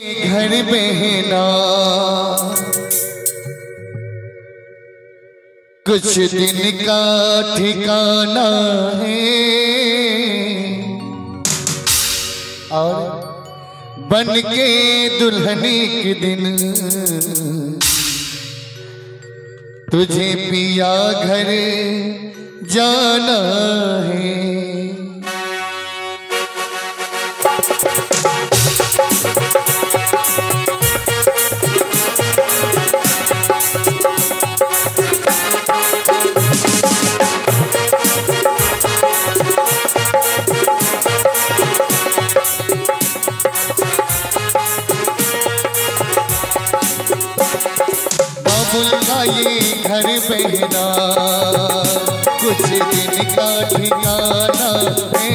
घर बहना कुछ दिन का ठिकाना है और बन के दुल्हनी के दिन तुझे पिया घर जाना है। बाबुल का ये घर बहना कुछ दिन का ठिकाना है,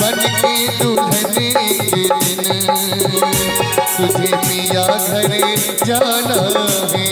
बन के दुल्हने के दिन तुझे पिया घर जाना है।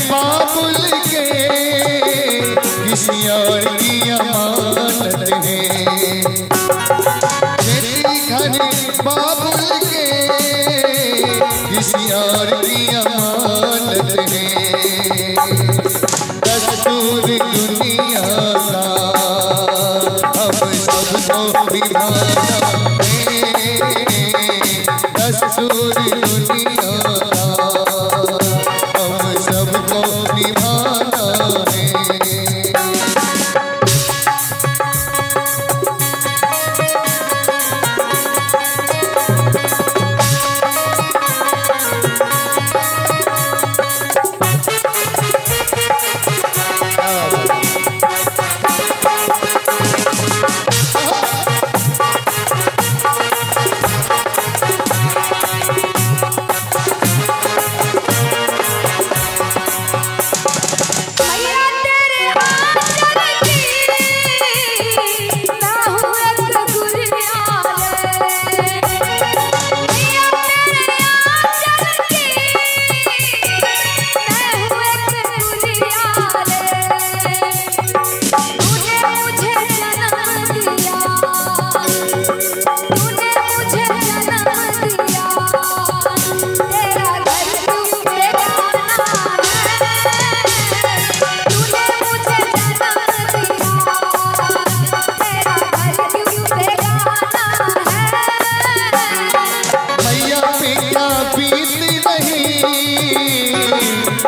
बाबुल के किसी और की अमानत है, तेरी घर बाबुल के किसी और की अमानत है। दस्तूर दुनिया का अब सबको निभाना है, दस्तूर दुनिया सबको निभाना है।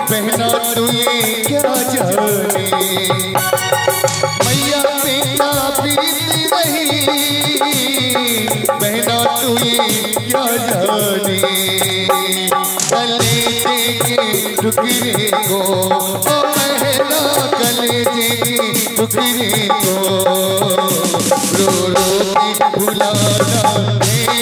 बहना तू ये क्या जाने, मैया बेटा बीती रही, बहना तू ये क्या जाने। कलेजे के टुकड़े को ओ बहना, कलेजे के टुकड़े को रो रो के भुलाना है।